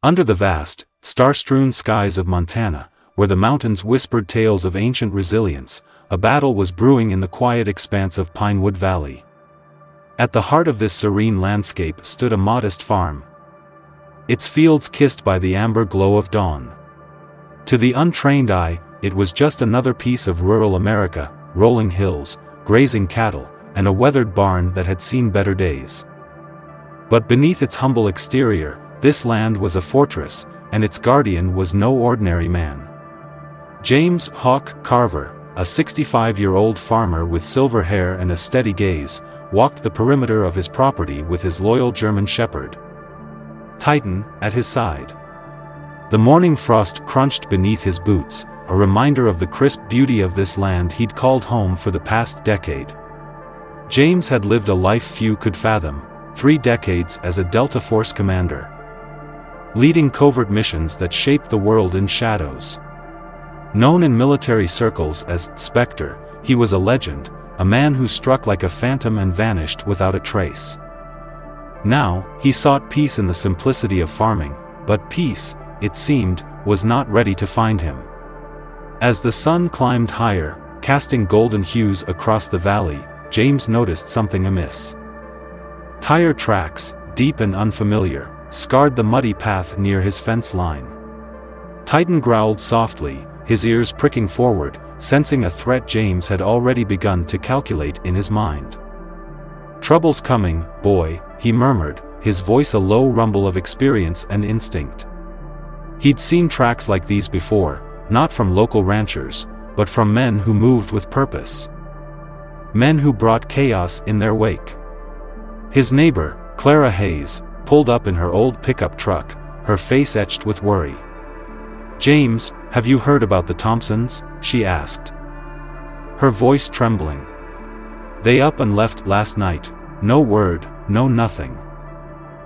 Under the vast, star-strewn skies of Montana, where the mountains whispered tales of ancient resilience, a battle was brewing in the quiet expanse of Pinewood Valley. At the heart of this serene landscape stood a modest farm, its fields kissed by the amber glow of dawn. To the untrained eye, it was just another piece of rural America, rolling hills, grazing cattle, and a weathered barn that had seen better days. But beneath its humble exterior, this land was a fortress, and its guardian was no ordinary man. James "Hawk" Carver, a 65-year-old farmer with silver hair and a steady gaze, walked the perimeter of his property with his loyal German shepherd, Titan, at his side. The morning frost crunched beneath his boots, a reminder of the crisp beauty of this land he'd called home for the past decade. James had lived a life few could fathom, 3 decades as a Delta Force commander, leading covert missions that shaped the world in shadows. Known in military circles as Spectre, he was a legend, a man who struck like a phantom and vanished without a trace. Now, he sought peace in the simplicity of farming, but peace, it seemed, was not ready to find him. As the sun climbed higher, casting golden hues across the valley, James noticed something amiss. Tire tracks, deep and unfamiliar, scarred the muddy path near his fence line. Titan growled softly, his ears pricking forward, sensing a threat James had already begun to calculate in his mind. "Trouble's coming, boy," he murmured, his voice a low rumble of experience and instinct. He'd seen tracks like these before, not from local ranchers, but from men who moved with purpose. Men who brought chaos in their wake. His neighbor, Clara Hayes, pulled up in her old pickup truck, her face etched with worry. "James, have you heard about the Thompsons?" she asked, her voice trembling. "They up and left last night, no word, no nothing.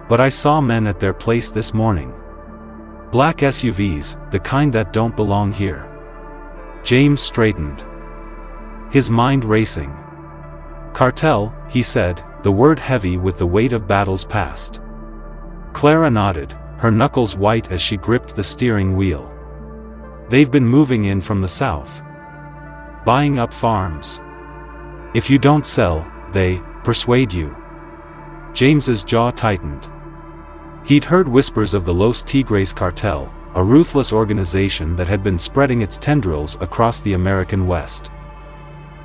But I saw men at their place this morning. Black SUVs, the kind that don't belong here." James straightened, his mind racing. "Cartel," he said, the word heavy with the weight of battles past. Clara nodded, her knuckles white as she gripped the steering wheel. "They've been moving in from the south, buying up farms. If you don't sell, they persuade you." James's jaw tightened. He'd heard whispers of the Los Tigres cartel, a ruthless organization that had been spreading its tendrils across the American West,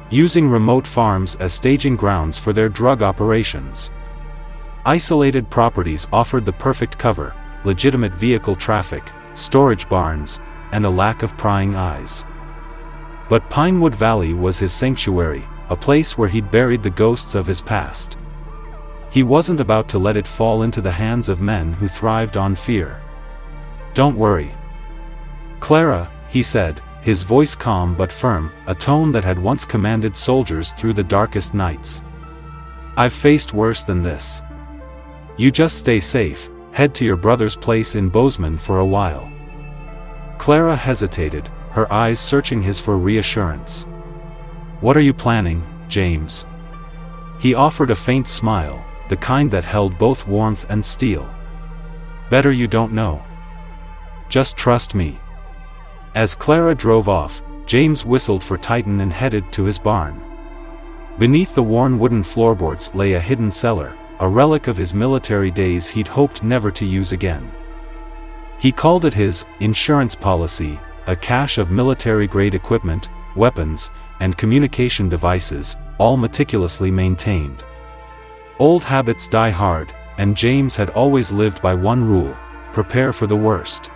using remote farms as staging grounds for their drug operations. Isolated properties offered the perfect cover, legitimate vehicle traffic, storage barns, and a lack of prying eyes. But Pinewood Valley was his sanctuary, a place where he'd buried the ghosts of his past. He wasn't about to let it fall into the hands of men who thrived on fear. "Don't worry, Clara," he said, his voice calm but firm, a tone that had once commanded soldiers through the darkest nights. "I've faced worse than this. You just stay safe, head to your brother's place in Bozeman for a while." Clara hesitated, her eyes searching his for reassurance. "What are you planning, James?" He offered a faint smile, the kind that held both warmth and steel. "Better you don't know. Just trust me." As Clara drove off, James whistled for Titan and headed to his barn. Beneath the worn wooden floorboards lay a hidden cellar, a relic of his military days he'd hoped never to use again. He called it his insurance policy, a cache of military-grade equipment, weapons, and communication devices, all meticulously maintained. Old habits die hard, and James had always lived by one rule: prepare for the worst.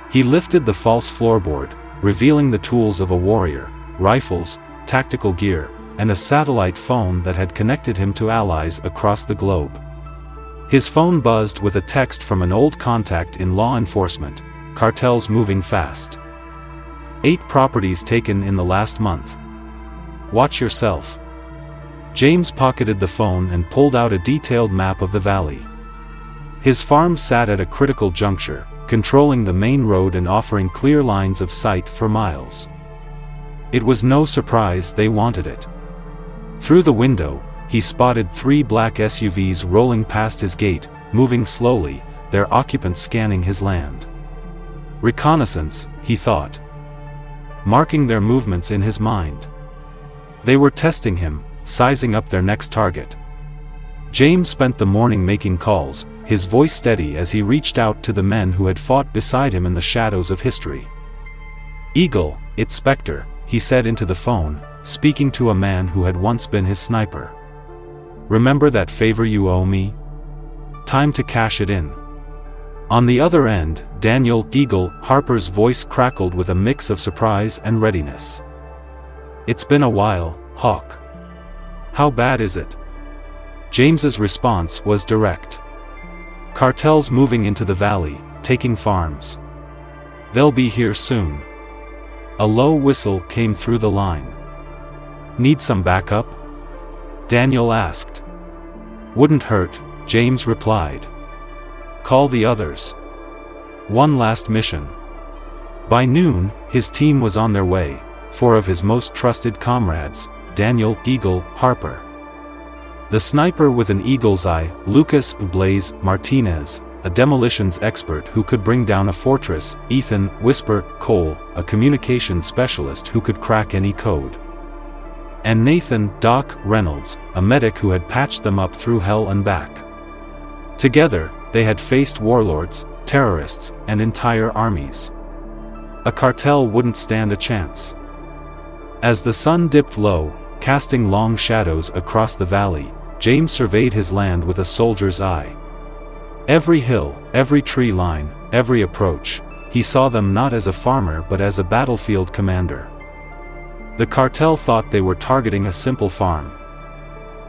He lifted the false floorboard, revealing the tools of a warrior, rifles, tactical gear, and a satellite phone that had connected him to allies across the globe. His phone buzzed with a text from an old contact in law enforcement: "Cartels moving fast. 8 properties taken in the last month. Watch yourself." James pocketed the phone and pulled out a detailed map of the valley. His farm sat at a critical juncture, controlling the main road and offering clear lines of sight for miles. It was no surprise they wanted it. Through the window, he spotted 3 black SUVs rolling past his gate, moving slowly, their occupants scanning his land. Reconnaissance, he thought, marking their movements in his mind. They were testing him, sizing up their next target. James spent the morning making calls, his voice steady as he reached out to the men who had fought beside him in the shadows of history. "Eagle, it's Spectre," he said into the phone, speaking to a man who had once been his sniper. "Remember that favor you owe me? Time to cash it in." On the other end, Daniel "Eagle" Harper's voice crackled with a mix of surprise and readiness. "It's been a while, Hawk. How bad is it?" James's response was direct. "Cartels moving into the valley, taking farms. They'll be here soon." A low whistle came through the line. "Need some backup?" Daniel asked. "Wouldn't hurt," James replied. "Call the others. One last mission." By noon, his team was on their way, 4 of his most trusted comrades, Daniel "Eagle" Harper, the sniper with an eagle's eye, Lucas "Blaze" Martinez, a demolitions expert who could bring down a fortress, Ethan "Whisper" Cole, a communications specialist who could crack any code, and Nathan "Doc" Reynolds, a medic who had patched them up through hell and back. Together, they had faced warlords, terrorists, and entire armies. A cartel wouldn't stand a chance. As the sun dipped low, casting long shadows across the valley, James surveyed his land with a soldier's eye. Every hill, every tree line, every approach, he saw them not as a farmer but as a battlefield commander. The cartel thought they were targeting a simple farm.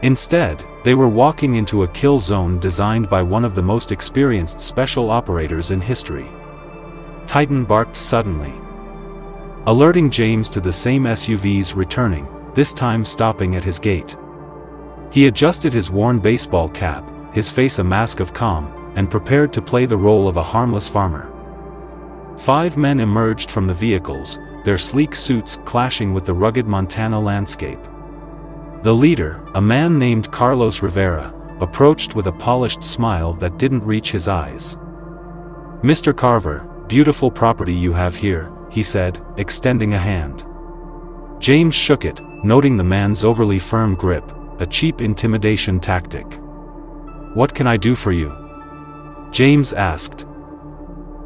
Instead, they were walking into a kill zone designed by one of the most experienced special operators in history. Titan barked suddenly, alerting James to the same SUVs returning, this time stopping at his gate. He adjusted his worn baseball cap, his face a mask of calm, and prepared to play the role of a harmless farmer. 5 men emerged from the vehicles, their sleek suits clashing with the rugged Montana landscape. The leader, a man named Carlos Rivera, approached with a polished smile that didn't reach his eyes. "Mr. Carver, beautiful property you have here," he said, extending a hand. James shook it, noting the man's overly firm grip, a cheap intimidation tactic. "What can I do for you?" James asked,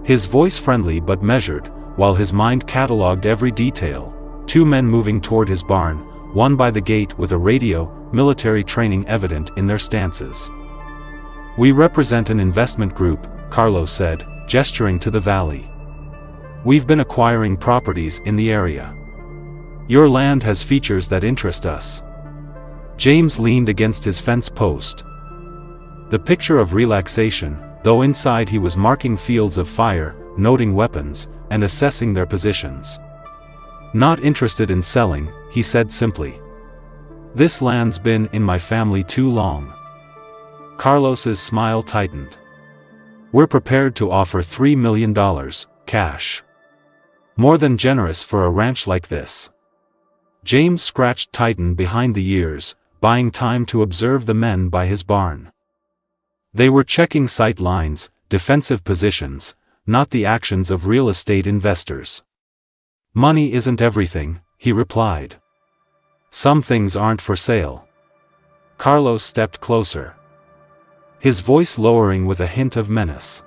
his voice friendly but measured, while his mind catalogued every detail. 2 men moving toward his barn, one by the gate with a radio, military training evident in their stances. "We represent an investment group," Carlos said, gesturing to the valley. "We've been acquiring properties in the area. Your land has features that interest us." James leaned against his fence post. The picture of relaxation, though inside he was marking fields of fire, noting weapons, and assessing their positions. "Not interested in selling," he said simply. "This land's been in my family too long." Carlos's smile tightened. "We're prepared to offer $3 million, cash. More than generous for a ranch like this." James scratched Titan behind the ears, buying time to observe the men by his barn. They were checking sight lines, defensive positions, not the actions of real estate investors. "Money isn't everything," he replied. "Some things aren't for sale." Carlos stepped closer, his voice lowering with a hint of menace.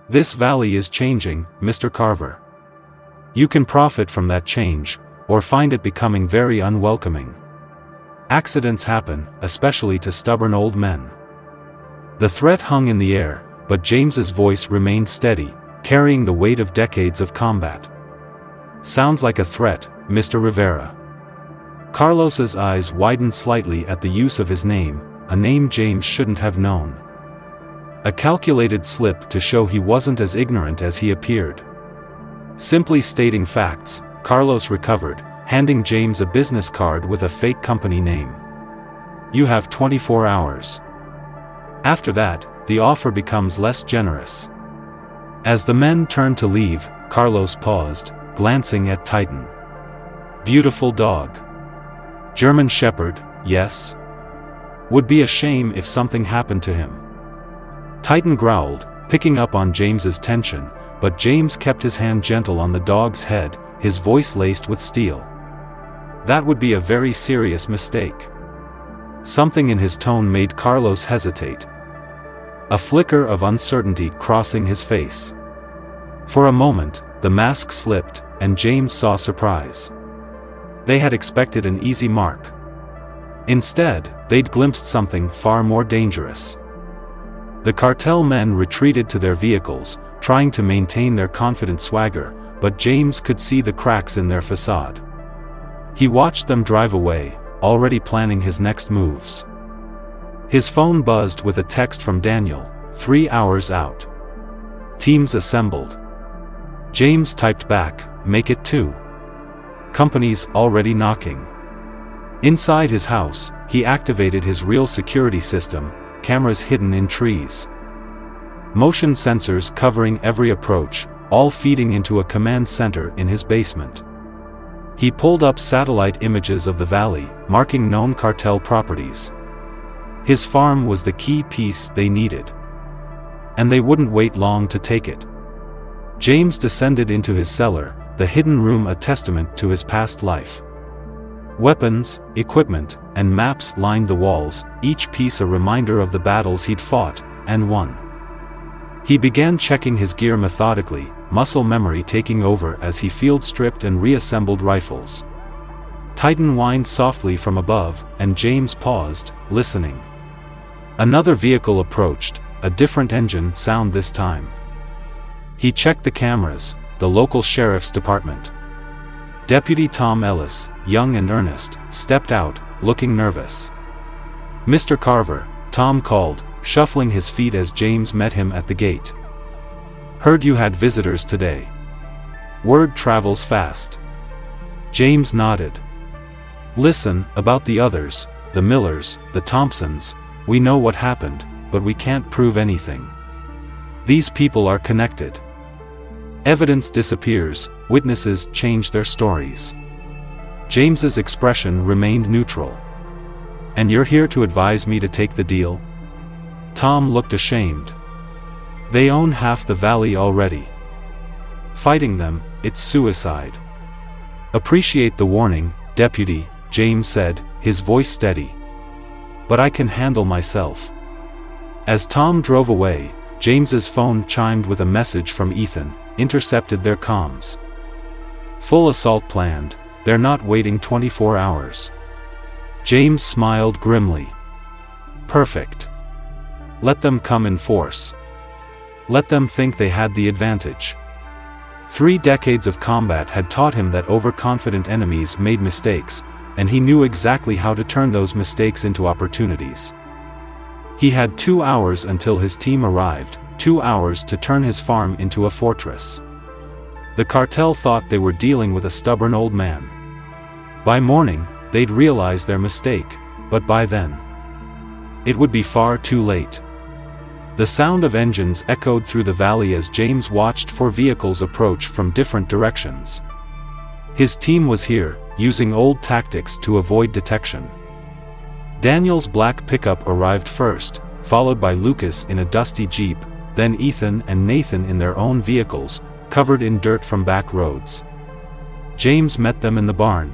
"This valley is changing, Mr. Carver. You can profit from that change, or find it becoming very unwelcoming. Accidents happen, especially to stubborn old men." The threat hung in the air, but James's voice remained steady, carrying the weight of decades of combat. "Sounds like a threat, Mr. Rivera." Carlos's eyes widened slightly at the use of his name, a name James shouldn't have known. A calculated slip to show he wasn't as ignorant as he appeared. Simply stating facts, Carlos recovered, handing James a business card with a fake company name. "You have 24 hours. After that, the offer becomes less generous." As the men turned to leave, Carlos paused, glancing at Titan. "Beautiful dog. German Shepherd, yes? Would be a shame if something happened to him." Titan growled, picking up on James's tension, but James kept his hand gentle on the dog's head, his voice laced with steel. That would be a very serious mistake. Something in his tone made Carlos hesitate. A flicker of uncertainty crossing his face. For a moment, the mask slipped, and James saw surprise. They had expected an easy mark. Instead, they'd glimpsed something far more dangerous. The cartel men retreated to their vehicles, trying to maintain their confident swagger, but James could see the cracks in their facade. He watched them drive away, already planning his next moves. His phone buzzed with a text from Daniel, 3 hours out. Teams assembled. James typed back, make it 2. Companies already knocking. Inside his house, he activated his real security system, cameras hidden in trees. Motion sensors covering every approach, all feeding into a command center in his basement. He pulled up satellite images of the valley, marking known cartel properties. His farm was the key piece they needed. And they wouldn't wait long to take it. James descended into his cellar, the hidden room a testament to his past life. Weapons, equipment, and maps lined the walls, each piece a reminder of the battles he'd fought, and won. He began checking his gear methodically, muscle memory taking over as he field-stripped and reassembled rifles. Titan whined softly from above, and James paused, listening. Another vehicle approached, a different engine sound this time. He checked the cameras, the local sheriff's department. Deputy Tom Ellis, young and earnest, stepped out, looking nervous. "Mr. Carver," Tom called, shuffling his feet as James met him at the gate. "Heard you had visitors today. Word travels fast." James nodded. "Listen, about the others, the Millers, the Thompsons, we know what happened, but we can't prove anything. These people are connected. Evidence disappears, witnesses change their stories." James's expression remained neutral. "And you're here to advise me to take the deal?" Tom looked ashamed. "They own half the valley already. Fighting them, it's suicide." "Appreciate the warning, Deputy," James said, his voice steady. "But I can handle myself." As Tom drove away, James's phone chimed with a message from Ethan, intercepted their comms. "Full assault planned, they're not waiting 24 hours. James smiled grimly. "Perfect. Let them come in force. Let them think they had the advantage." 3 decades of combat had taught him that overconfident enemies made mistakes, and he knew exactly how to turn those mistakes into opportunities. He had 2 hours until his team arrived, 2 hours to turn his farm into a fortress. The cartel thought they were dealing with a stubborn old man. By morning, they'd realize their mistake, but by then, it would be far too late. The sound of engines echoed through the valley as James watched 4 vehicles approach from different directions. His team was here, using old tactics to avoid detection. Daniel's black pickup arrived first, followed by Lucas in a dusty Jeep, then Ethan and Nathan in their own vehicles, covered in dirt from back roads. James met them in the barn.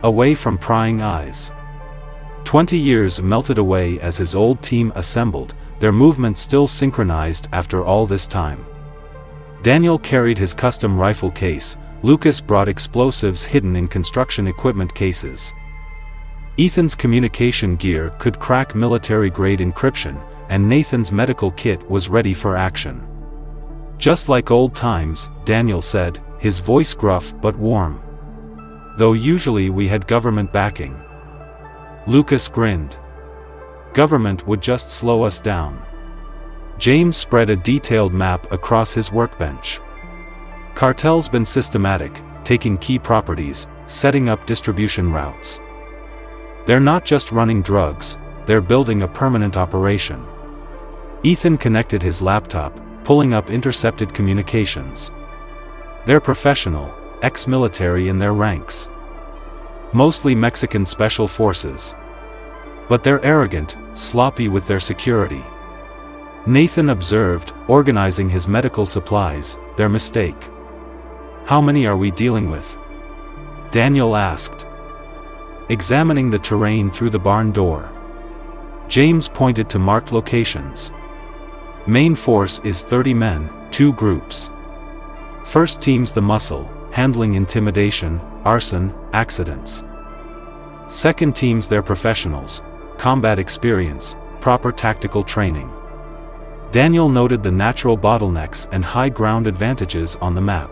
Away from prying eyes. 20 years melted away as his old team assembled, their movements still synchronized after all this time. Daniel carried his custom rifle case, Lucas brought explosives hidden in construction equipment cases. Ethan's communication gear could crack military-grade encryption, and Nathan's medical kit was ready for action. "Just like old times," Daniel said, his voice gruff but warm. "Though usually we had government backing." Lucas grinned. "Government would just slow us down." James spread a detailed map across his workbench. "Cartel's been systematic, taking key properties, setting up distribution routes. They're not just running drugs, they're building a permanent operation." Ethan connected his laptop, pulling up intercepted communications. "They're professional, ex-military in their ranks. Mostly Mexican special forces. But they're arrogant, sloppy with their security. Nathan observed, organizing his medical supplies. Their mistake. How many are we dealing with? Daniel asked, examining the terrain through the barn door. James pointed to marked locations. Main force is 30 men, 2 groups. First team's the muscle, handling intimidation, arson, accidents. Second team's their professionals, combat experience, proper tactical training. Daniel noted the natural bottlenecks and high ground advantages on the map.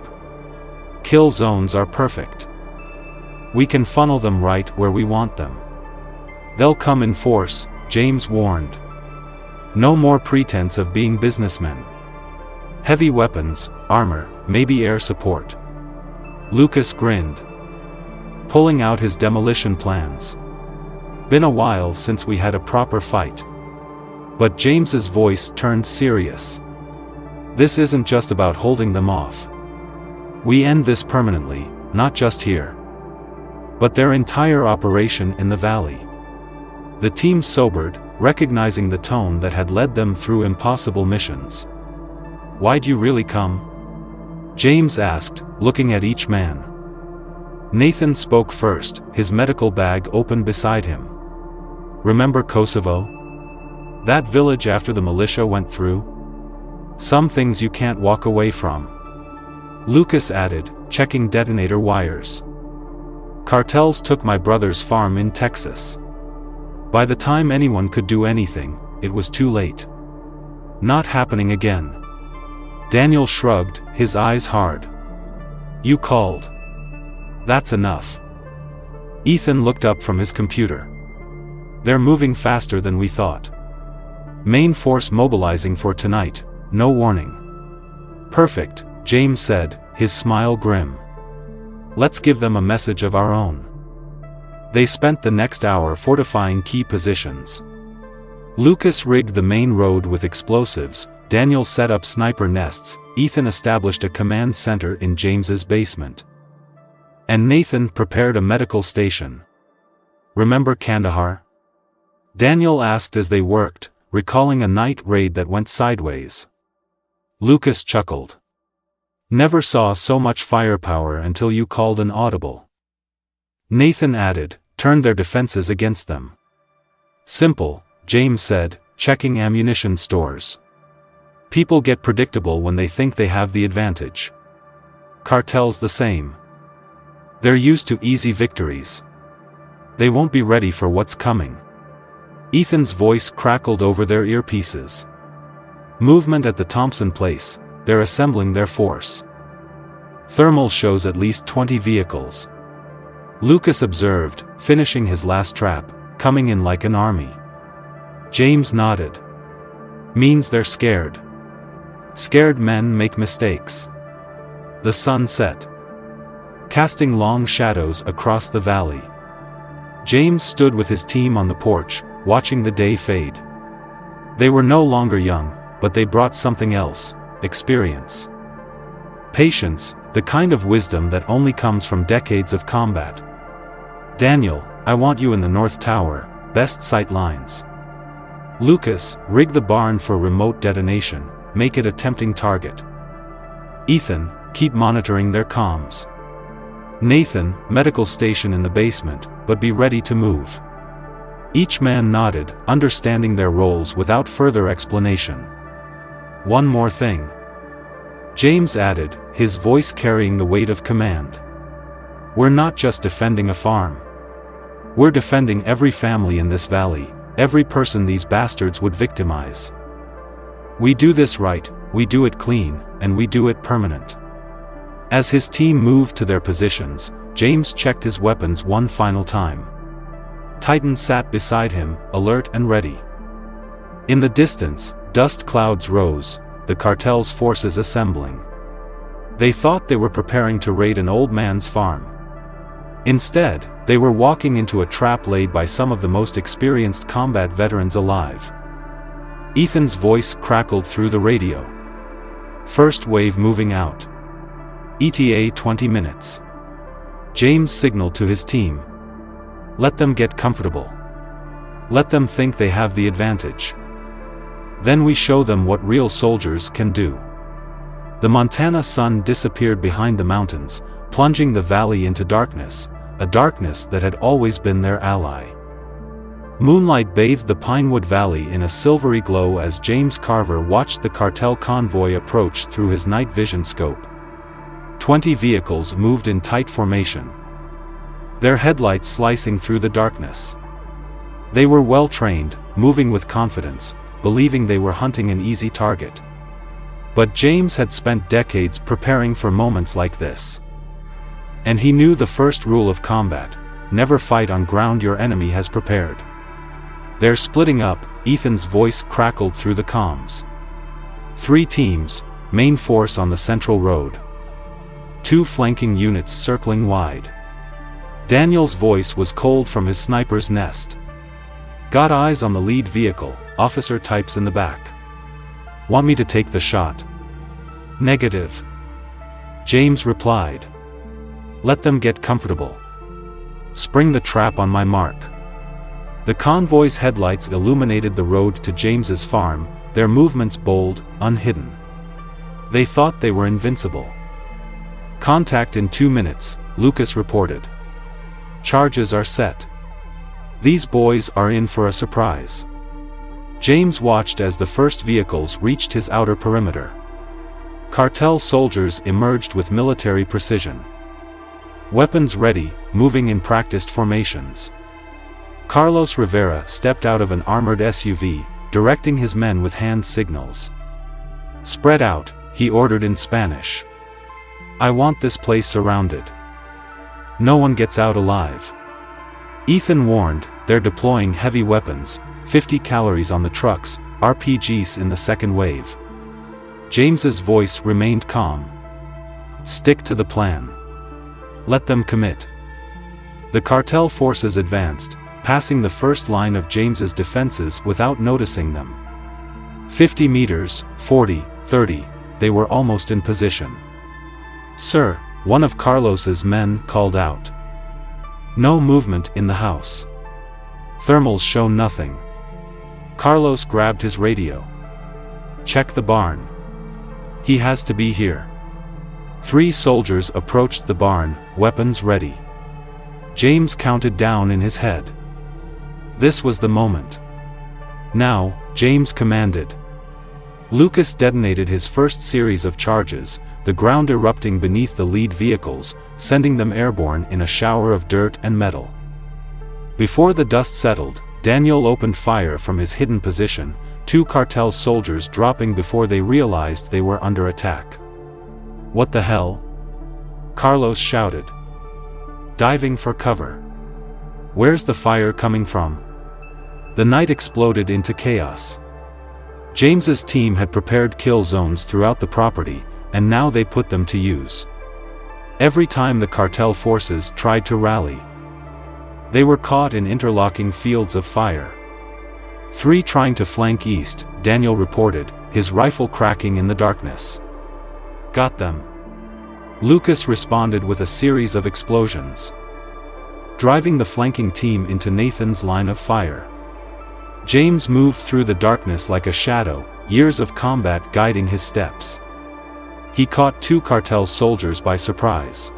Kill zones are perfect. We can funnel them right where we want them. They'll come in force, James warned. No more pretense of being businessmen. Heavy weapons, armor, maybe air support. Lucas grinned, pulling out his demolition plans. Been a while since we had a proper fight. But James's voice turned serious. This isn't just about holding them off. We end this permanently, not just here, but their entire operation in the valley. The team sobered, recognizing the tone that had led them through impossible missions. Why'd you really come? James asked, looking at each man. Nathan spoke first, his medical bag open beside him. Remember Kosovo? That village after the militia went through? Some things you can't walk away from. Lucas added, checking detonator wires. Cartels took my brother's farm in Texas. By the time anyone could do anything, it was too late. Not happening again. Daniel shrugged, his eyes hard. You called. That's enough. Ethan looked up from his computer. They're moving faster than we thought. Main force mobilizing for tonight, no warning. Perfect, James said, his smile grim. Let's give them a message of our own. They spent the next hour fortifying key positions. Lucas rigged the main road with explosives, Daniel set up sniper nests, Ethan established a command center in James's basement. And Nathan prepared a medical station. Remember Kandahar? Daniel asked as they worked, recalling a night raid that went sideways. Lucas chuckled. Never saw so much firepower until you called an audible. Nathan added, turned their defenses against them. Simple, James said, checking ammunition stores. People get predictable when they think they have the advantage. Cartels the same. They're used to easy victories. They won't be ready for what's coming. Ethan's voice crackled over their earpieces. Movement at the Thompson place, they're assembling their force. Thermal shows at least 20 vehicles. Lucas observed, finishing his last trap, coming in like an army. James nodded. Means they're scared. Scared men make mistakes. The sun set, casting long shadows across the valley. James stood with his team on the porch, watching the day fade. They were no longer young, but they brought something else, experience. Patience, the kind of wisdom that only comes from decades of combat. Daniel, I want you in the North Tower, best sight lines. Lucas, rig the barn for remote detonation, make it a tempting target. Ethan, keep monitoring their comms. Nathan, medical station in the basement, but be ready to move. Each man nodded, understanding their roles without further explanation. One more thing. James added, his voice carrying the weight of command. We're not just defending a farm. We're defending every family in this valley, every person these bastards would victimize. We do this right, we do it clean, and we do it permanent. As his team moved to their positions, James checked his weapons one final time. Titan sat beside him, alert and ready. In the distance, dust clouds rose, the cartel's forces assembling. They thought they were preparing to raid an old man's farm. Instead, they were walking into a trap laid by some of the most experienced combat veterans alive. Ethan's voice crackled through the radio. First wave moving out. ETA 20 minutes. James signaled to his team. Let them get comfortable. Let them think they have the advantage. Then we show them what real soldiers can do. The Montana sun disappeared behind the mountains, plunging the valley into darkness, a darkness that had always been their ally. Moonlight bathed the Pinewood Valley in a silvery glow as James Carver watched the cartel convoy approach through his night vision scope. 20 vehicles moved in tight formation, their headlights slicing through the darkness. They were well trained, moving with confidence, believing they were hunting an easy target. But James had spent decades preparing for moments like this. And he knew the first rule of combat: never fight on ground your enemy has prepared. They're splitting up, Ethan's voice crackled through the comms. 3 teams, main force on the central road. 2 flanking units circling wide. Daniel's voice was cold from his sniper's nest. Got eyes on the lead vehicle, officer types in the back. Want me to take the shot? Negative. James replied. Let them get comfortable. Spring the trap on my mark. The convoy's headlights illuminated the road to James's farm, their movements bold, unhidden. They thought they were invincible. Contact in 2 minutes, Lucas reported. Charges are set. These boys are in for a surprise. James watched as the first vehicles reached his outer perimeter. Cartel soldiers emerged with military precision. Weapons ready, moving in practiced formations. Carlos Rivera stepped out of an armored SUV, directing his men with hand signals. Spread out, he ordered in Spanish. I want this place surrounded. No one gets out alive. Ethan warned, they're deploying heavy weapons, 50 calories on the trucks, RPGs in the second wave. James's voice remained calm. Stick to the plan. Let them commit. The cartel forces advanced, passing the first line of James's defenses without noticing them. 50 meters, 40, 30, they were almost in position. Sir, one of Carlos's men called out. No movement in the house. Thermals show nothing. Carlos grabbed his radio. Check the barn. He has to be here. 3 soldiers approached the barn, weapons ready. James counted down in his head. This was the moment. Now, James commanded. Lucas detonated his first series of charges, the ground erupting beneath the lead vehicles, sending them airborne in a shower of dirt and metal. Before the dust settled, Daniel opened fire from his hidden position, 2 cartel soldiers dropping before they realized they were under attack. What the hell? Carlos shouted. Diving for cover. Where's the fire coming from? The night exploded into chaos. James's team had prepared kill zones throughout the property, and now they put them to use. Every time the cartel forces tried to rally, they were caught in interlocking fields of fire. 3 trying to flank east, Daniel reported, his rifle cracking in the darkness. Got them. Lucas responded with a series of explosions, driving the flanking team into Nathan's line of fire. James moved through the darkness like a shadow, years of combat guiding his steps. He caught 2 cartel soldiers by surprise,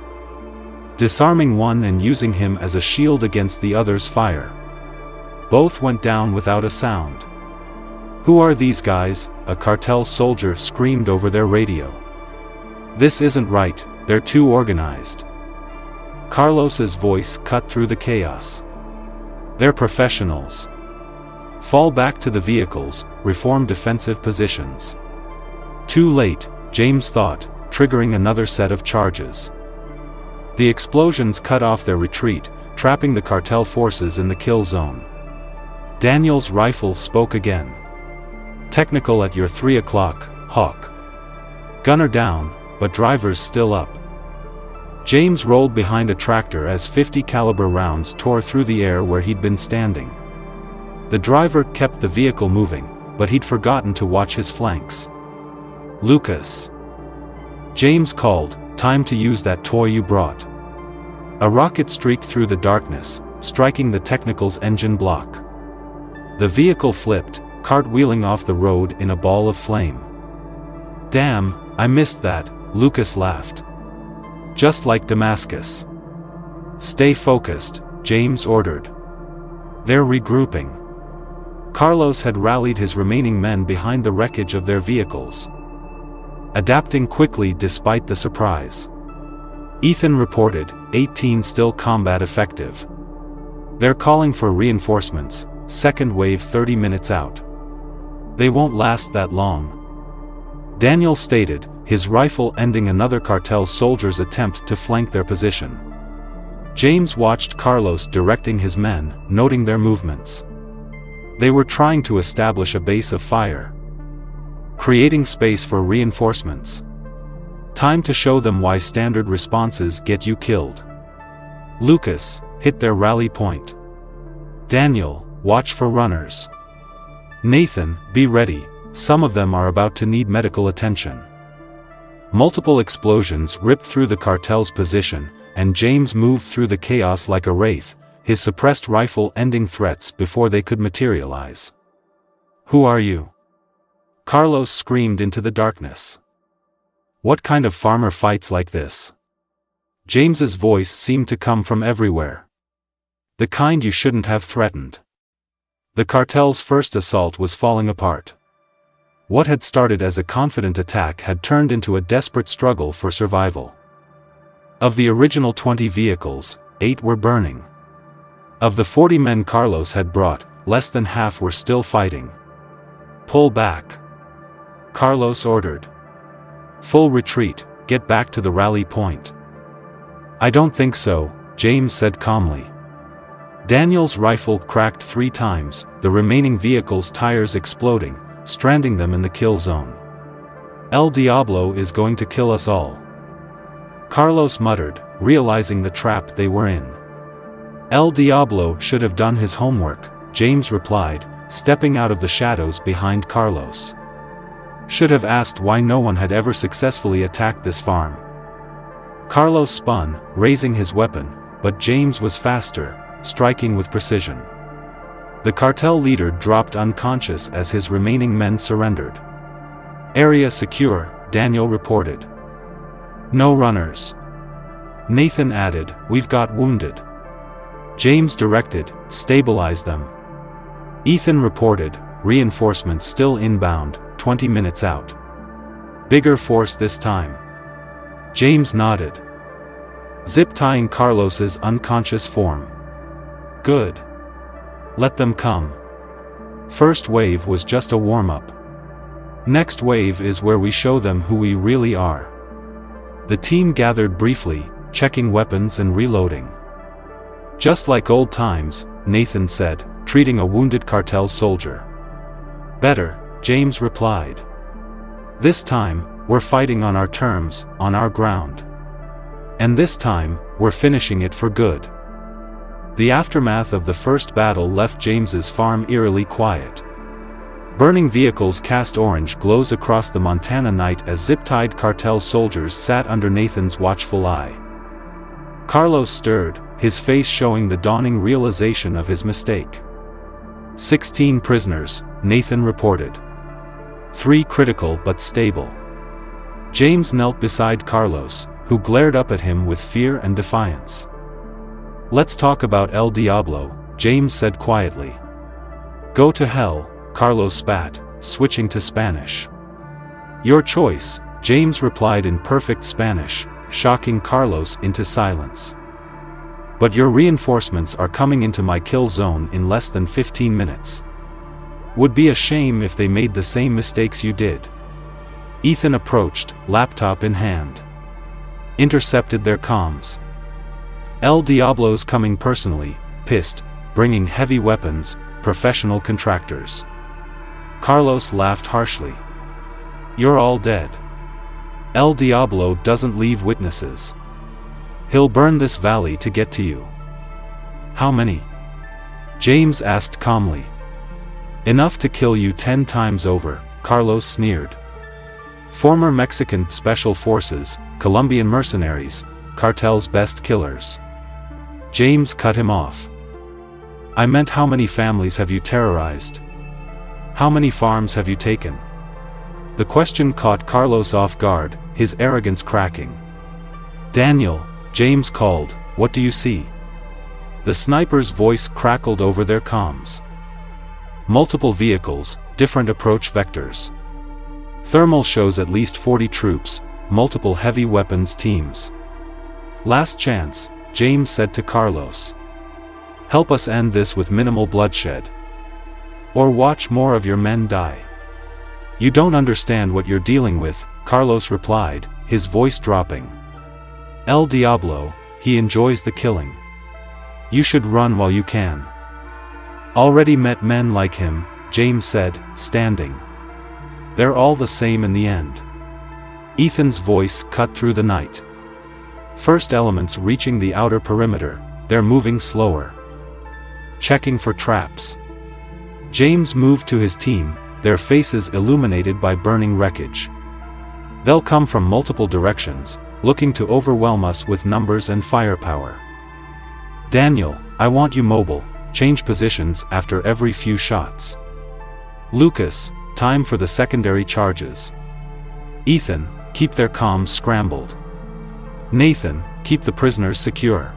disarming one and using him as a shield against the other's fire. Both went down without a sound. Who are these guys? A cartel soldier screamed over their radio. This isn't right, they're too organized. Carlos's voice cut through the chaos. They're professionals. Fall back to the vehicles, reform defensive positions. Too late, James thought, triggering another set of charges. The explosions cut off their retreat, trapping the cartel forces in the kill zone. Daniel's rifle spoke again. Technical at your 3 o'clock, Hawk. Gunner down, but drivers still up. James rolled behind a tractor as 50 caliber rounds tore through the air where he'd been standing. The driver kept the vehicle moving, but he'd forgotten to watch his flanks. Lucas. James called, time to use that toy you brought. A rocket streaked through the darkness, striking the Technical's engine block. The vehicle flipped, cartwheeling off the road in a ball of flame. "Damn, I missed that," Lucas laughed. "Just like Damascus." "Stay focused," James ordered. They're regrouping. Carlos had rallied his remaining men behind the wreckage of their vehicles, adapting quickly despite the surprise. Ethan reported, 18 still combat effective. They're calling for reinforcements, second wave 30 minutes out. They won't last that long. Daniel stated, his rifle ending another cartel soldier's attempt to flank their position. James watched Carlos directing his men, noting their movements. They were trying to establish a base of fire, creating space for reinforcements. Time to show them why standard responses get you killed. Lucas, hit their rally point. Daniel, watch for runners. Nathan, be ready, some of them are about to need medical attention. Multiple explosions ripped through the cartel's position, and James moved through the chaos like a wraith, his suppressed rifle ending threats before they could materialize. "Who are you?" Carlos screamed into the darkness. "What kind of farmer fights like this?" James's voice seemed to come from everywhere. "The kind you shouldn't have threatened." The cartel's first assault was falling apart. What had started as a confident attack had turned into a desperate struggle for survival. Of the original 20 vehicles, 8 were burning. Of the 40 men Carlos had brought, less than half were still fighting. "Pull back," Carlos ordered. "Full retreat, get back to the rally point." "I don't think so," James said calmly. Daniel's rifle cracked 3 times, the remaining vehicle's tires exploding, stranding them in the kill zone. "El Diablo is going to kill us all," Carlos muttered, realizing the trap they were in. "El Diablo should have done his homework," James replied, stepping out of the shadows behind Carlos. "Should have asked why no one had ever successfully attacked this farm." Carlos spun, raising his weapon, but James was faster, striking with precision. The cartel leader dropped unconscious as his remaining men surrendered. "Area secure," Daniel reported. "No runners." Nathan added, "We've got wounded." James directed, "Stabilize them." Ethan reported, "Reinforcements still inbound, 20 minutes out. Bigger force this time." James nodded. Zip-tying Carlos's unconscious form. "Good. Let them come. First wave was just a warm-up. Next wave is where we show them who we really are." The team gathered briefly, checking weapons and reloading. "Just like old times," Nathan said, treating a wounded cartel soldier. "Better," James replied. "This time, we're fighting on our terms, on our ground. And this time, we're finishing it for good." The aftermath of the first battle left James's farm eerily quiet. Burning vehicles cast orange glows across the Montana night as zip-tied cartel soldiers sat under Nathan's watchful eye. Carlos stirred, his face showing the dawning realization of his mistake. 16 prisoners, Nathan reported. 3 critical but stable. James knelt beside Carlos, who glared up at him with fear and defiance. "Let's talk about El Diablo," James said quietly. "Go to hell," Carlos spat, switching to Spanish. "Your choice," James replied in perfect Spanish, shocking Carlos into silence. "But your reinforcements are coming into my kill zone in less than 15 minutes. Would be a shame if they made the same mistakes you did." Ethan approached, laptop in hand. Intercepted their comms. "El Diablo's coming personally, pissed, bringing heavy weapons, professional contractors." Carlos laughed harshly. "You're all dead. El Diablo doesn't leave witnesses. He'll burn this valley to get to you." "How many?" James asked calmly. "Enough to kill you 10 times over," Carlos sneered. "Former Mexican Special Forces, Colombian mercenaries, cartel's best killers." James cut him off. "I meant how many families have you terrorized?" How many farms have you taken? The question caught Carlos off guard, his arrogance cracking. Daniel, James called, what do you see? The sniper's voice crackled over their comms. Multiple vehicles, different approach vectors. Thermal shows at least 40 troops, multiple heavy weapons teams. Last chance, James said to Carlos. Help us end this with minimal bloodshed. Or watch more of your men die. You don't understand what you're dealing with, Carlos replied, his voice dropping. El Diablo, he enjoys the killing. You should run while you can. Already met men like him, James said, standing. They're all the same in the end. Ethan's voice cut through the night. First elements reaching the outer perimeter, they're moving slower. Checking for traps. James moved to his team, their faces illuminated by burning wreckage. They'll come from multiple directions, looking to overwhelm us with numbers and firepower. Daniel, I want you mobile, change positions after every few shots. Lucas, time for the secondary charges. Ethan, keep their comms scrambled. Nathan, keep the prisoners secure.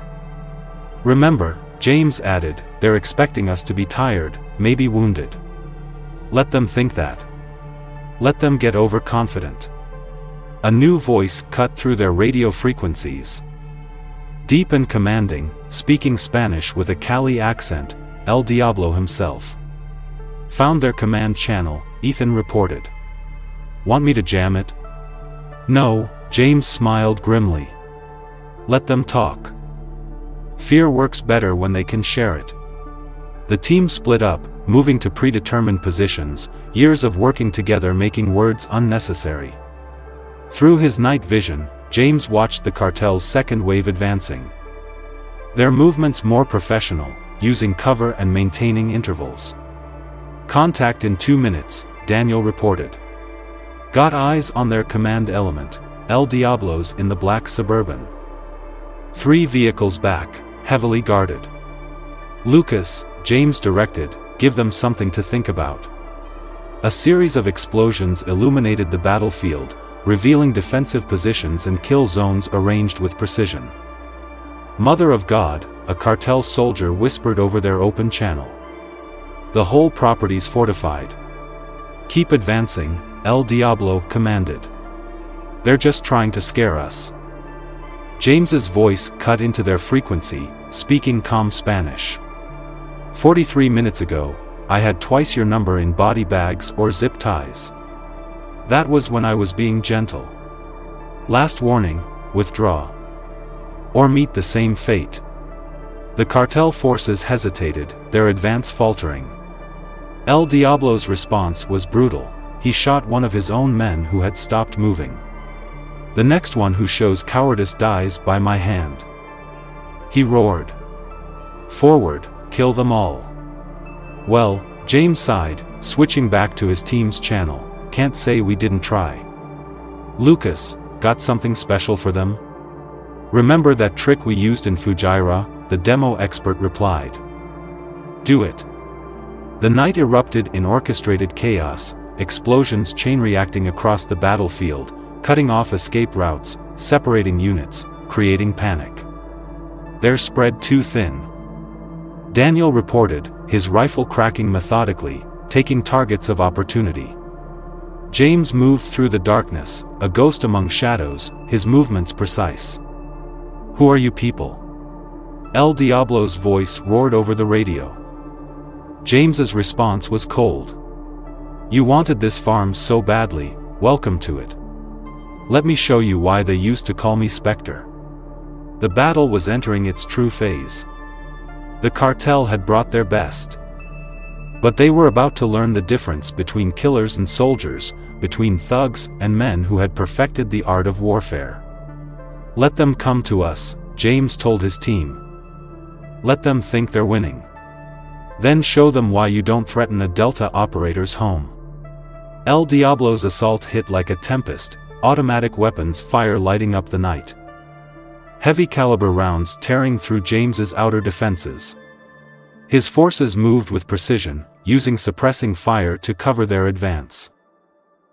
Remember, James added, they're expecting us to be tired, maybe wounded. Let them think that. Let them get overconfident. A new voice cut through their radio frequencies. Deep and commanding, speaking Spanish with a Cali accent, El Diablo himself. Found their command channel, Ethan reported. Want me to jam it? No, James smiled grimly. Let them talk. Fear works better when they can share it. The team split up, moving to predetermined positions, years of working together making words unnecessary. Through his night vision, James watched the cartel's second wave advancing. Their movements more professional, using cover and maintaining intervals. Contact in 2 minutes, Daniel reported. Got eyes on their command element, El Diablo's in the black Suburban. 3 vehicles back, heavily guarded. Lucas, James directed, give them something to think about. A series of explosions illuminated the battlefield, revealing defensive positions and kill zones arranged with precision. Mother of God, a cartel soldier whispered over their open channel. The whole property's fortified. Keep advancing, El Diablo commanded. They're just trying to scare us. James's voice cut into their frequency, speaking calm Spanish. 43 minutes ago, I had twice your number in body bags or zip ties. That was when I was being gentle. Last warning, withdraw. Or meet the same fate. The cartel forces hesitated, their advance faltering. El Diablo's response was brutal. He shot one of his own men who had stopped moving. The next one who shows cowardice dies by my hand. He roared. Forward, kill them all. Well, James sighed, switching back to his team's channel. Can't say we didn't try. Lucas, got something special for them? Remember that trick we used in Fujairah? The demo expert replied. Do it. The night erupted in orchestrated chaos, explosions chain reacting across the battlefield, cutting off escape routes, separating units, creating panic. They're spread too thin. Daniel reported, his rifle cracking methodically, taking targets of opportunity. James moved through the darkness, a ghost among shadows, his movements precise. Who are you people? El Diablo's voice roared over the radio. James's response was cold. You wanted this farm so badly, welcome to it. Let me show you why they used to call me Spectre. The battle was entering its true phase. The cartel had brought their best. But they were about to learn the difference between killers and soldiers, between thugs and men who had perfected the art of warfare. Let them come to us, James told his team. Let them think they're winning. Then show them why you don't threaten a Delta operator's home. El Diablo's assault hit like a tempest, automatic weapons fire lighting up the night. Heavy caliber rounds tearing through James's outer defenses. His forces moved with precision, using suppressing fire to cover their advance.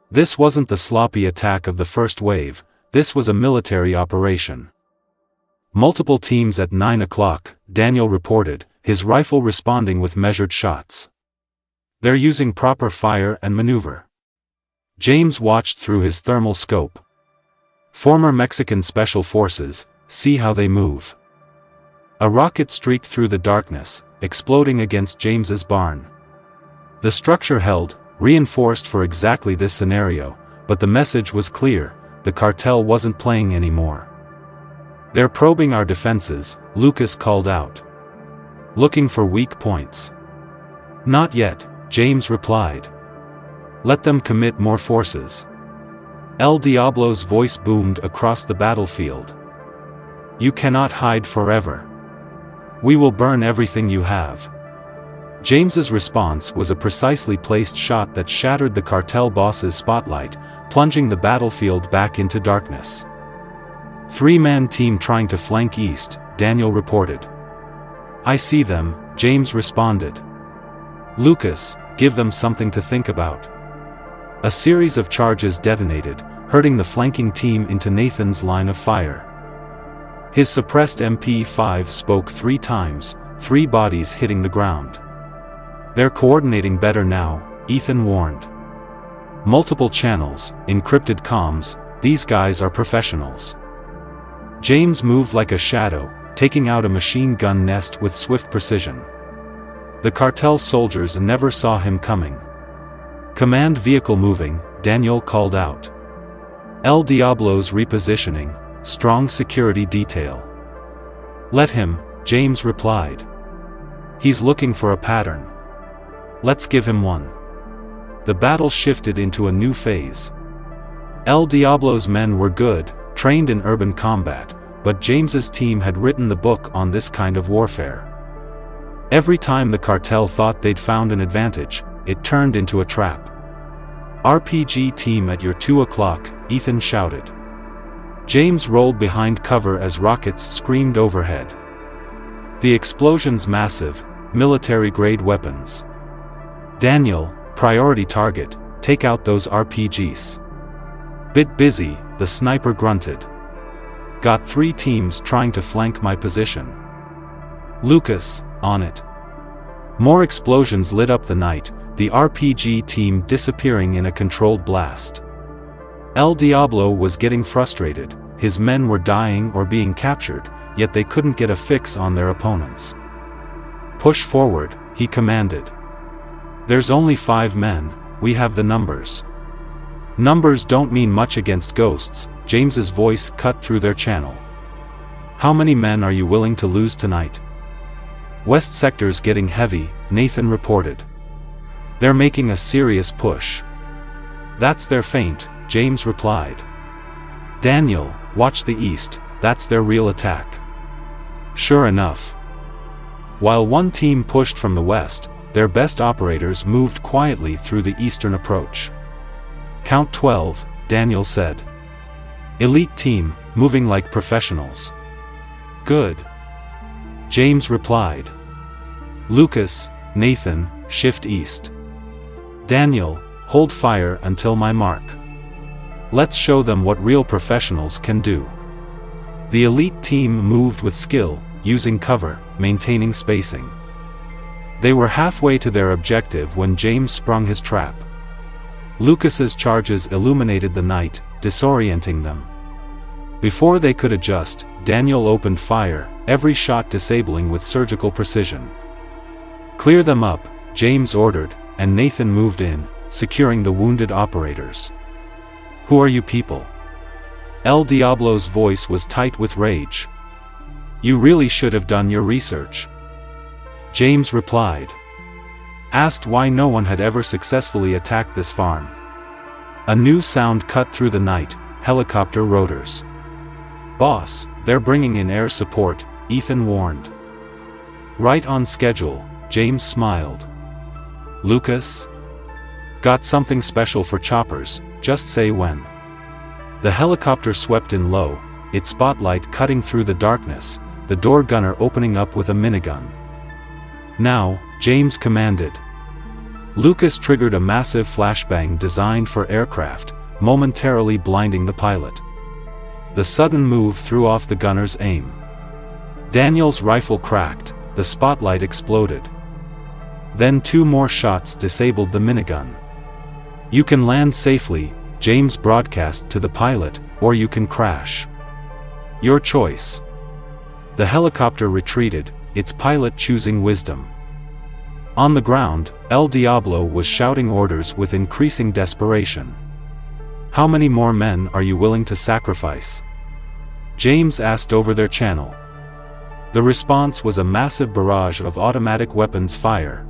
This wasn't the sloppy attack of the first wave, this was a military operation. Multiple teams at 9 o'clock, Daniel reported, his rifle responding with measured shots. They're using proper fire and maneuver. James watched through his thermal scope. Former Mexican Special Forces, see how they move. A rocket streaked through the darkness, exploding against James's barn. The structure held, reinforced for exactly this scenario, but the message was clear, the cartel wasn't playing anymore. They're probing our defenses, Lucas called out. Looking for weak points. Not yet, James replied. Let them commit more forces. El Diablo's voice boomed across the battlefield. You cannot hide forever. We will burn everything you have. James's response was a precisely placed shot that shattered the cartel boss's spotlight, plunging the battlefield back into darkness. Three-man team trying to flank east, Daniel reported. I see them, James responded. Lucas, give them something to think about. A series of charges detonated, hurting the flanking team into Nathan's line of fire. His suppressed MP5 spoke 3 times, 3 bodies hitting the ground. They're coordinating better now, Ethan warned. Multiple channels, encrypted comms, these guys are professionals. James moved like a shadow, taking out a machine gun nest with swift precision. The cartel soldiers never saw him coming. Command vehicle moving, Daniel called out. El Diablo's repositioning, strong security detail. Let him, James replied. He's looking for a pattern. Let's give him one. The battle shifted into a new phase. El Diablo's men were good, trained in urban combat, but James's team had written the book on this kind of warfare. Every time the cartel thought they'd found an advantage, it turned into a trap. RPG team at your 2 o'clock, Ethan shouted. James rolled behind cover as rockets screamed overhead. The explosions massive, military-grade weapons. Daniel, priority target, take out those RPGs. Bit busy, the sniper grunted. Got 3 teams trying to flank my position. Lucas, on it. More explosions lit up the night, the RPG team disappearing in a controlled blast. El Diablo was getting frustrated, his men were dying or being captured, yet they couldn't get a fix on their opponents. Push forward, he commanded. There's only 5 men, we have the numbers. Numbers don't mean much against ghosts, James's voice cut through their channel. How many men are you willing to lose tonight? West sector's getting heavy, Nathan reported. They're making a serious push. That's their feint, James replied. Daniel, watch the east, that's their real attack. Sure enough. While one team pushed from the west, their best operators moved quietly through the eastern approach. Count 12, Daniel said. Elite team, moving like professionals. Good. James replied. Lucas, Nathan, shift east. Daniel, hold fire until my mark. Let's show them what real professionals can do. The elite team moved with skill, using cover, maintaining spacing. They were halfway to their objective when James sprung his trap. Lucas's charges illuminated the night, disorienting them. Before they could adjust, Daniel opened fire, every shot disabling with surgical precision. Clear them up, James ordered, and Nathan moved in, securing the wounded operators. Who are you people? El Diablo's voice was tight with rage. You really should have done your research. James replied. Asked why no one had ever successfully attacked this farm. A new sound cut through the night, helicopter rotors. Boss, they're bringing in air support, Ethan warned. Right on schedule, James smiled. Lucas? Got something special for choppers, just say when. The helicopter swept in low, its spotlight cutting through the darkness, the door gunner opening up with a minigun. Now, James commanded. Lucas triggered a massive flashbang designed for aircraft, momentarily blinding the pilot. The sudden move threw off the gunner's aim. Daniel's rifle cracked, the spotlight exploded. Then 2 more shots disabled the minigun. "You can land safely," James broadcast to the pilot, "or you can crash. Your choice." The helicopter retreated, its pilot choosing wisdom. On the ground, El Diablo was shouting orders with increasing desperation. "How many more men are you willing to sacrifice?" James asked over their channel. The response was a massive barrage of automatic weapons fire.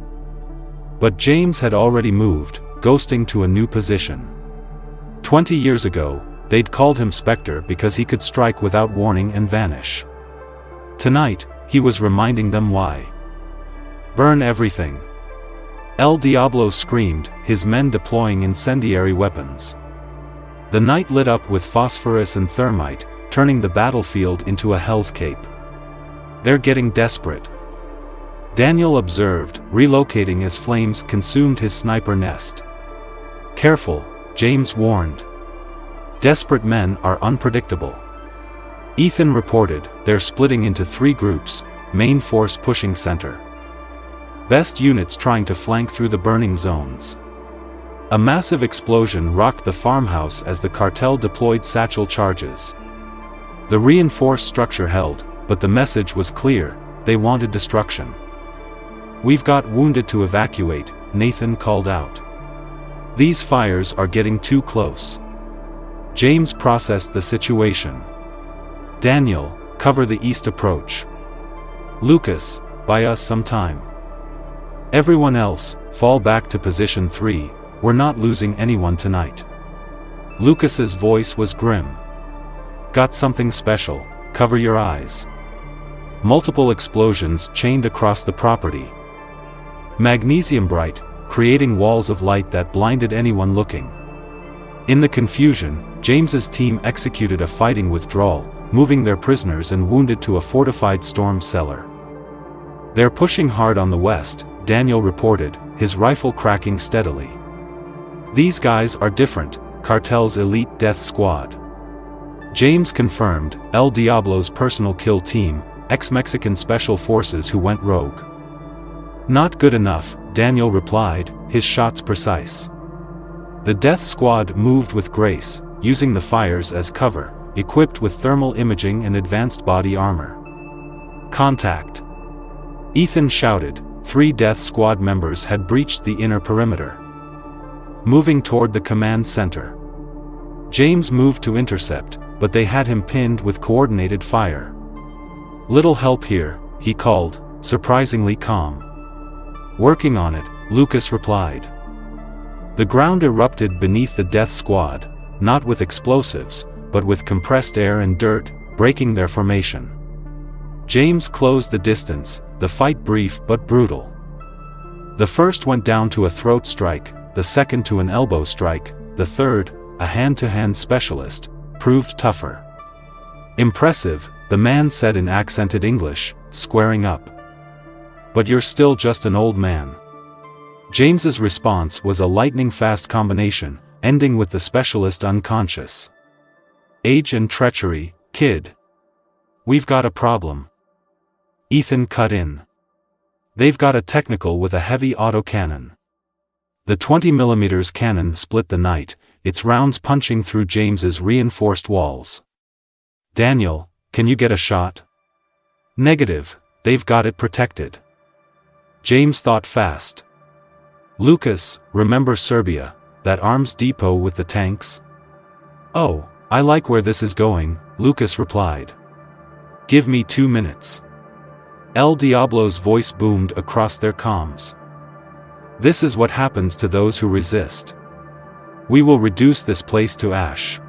But James had already moved, ghosting to a new position. 20 years ago, they'd called him Spectre because he could strike without warning and vanish. Tonight, he was reminding them why. "Burn everything!" El Diablo screamed, his men deploying incendiary weapons. The night lit up with phosphorus and thermite, turning the battlefield into a hellscape. "They're getting desperate," Daniel observed, relocating as flames consumed his sniper nest. "Careful," James warned. "Desperate men are unpredictable." Ethan reported, "They're splitting into 3 groups, main force pushing center. Best units trying to flank through the burning zones." A massive explosion rocked the farmhouse as the cartel deployed satchel charges. The reinforced structure held, but the message was clear: they wanted destruction. "We've got wounded to evacuate," Nathan called out. "These fires are getting too close." James processed the situation. "Daniel, cover the east approach. Lucas, buy us some time. Everyone else, fall back to position 3, we're not losing anyone tonight." Lucas's voice was grim. "Got something special, cover your eyes." Multiple explosions chained across the property. Magnesium bright, creating walls of light that blinded anyone looking. In the confusion, James's team executed a fighting withdrawal, moving their prisoners and wounded to a fortified storm cellar. "They're pushing hard on the west," Daniel reported, his rifle cracking steadily. "These guys are different, cartel's elite death squad." James confirmed, El Diablo's personal kill team, ex-Mexican special forces who went rogue. "Not good enough," Daniel replied, his shots precise. The death squad moved with grace, using the fires as cover, equipped with thermal imaging and advanced body armor. "Contact!" Ethan shouted. 3 death squad members had breached the inner perimeter, moving toward the command center. James moved to intercept, but they had him pinned with coordinated fire. "Little help here," he called, surprisingly calm. "Working on it," Lucas replied. The ground erupted beneath the death squad, not with explosives, but with compressed air and dirt, breaking their formation. James closed the distance, the fight brief but brutal. The first went down to a throat strike, the second to an elbow strike, the third, a hand-to-hand specialist, proved tougher. "Impressive," the man said in accented English, squaring up. "But you're still just an old man." James's response was a lightning-fast combination, ending with the specialist unconscious. "Age and treachery, kid. We've got a problem." Ethan cut in. "They've got a technical with a heavy autocannon." The 20mm cannon split the night, its rounds punching through James's reinforced walls. "Daniel, can you get a shot?" "Negative, they've got it protected." James thought fast. "Lucas, remember Serbia, that arms depot with the tanks?" "Oh, I like where this is going," Lucas replied. "Give me 2 minutes." El Diablo's voice boomed across their comms. "This is what happens to those who resist. We will reduce this place to ash."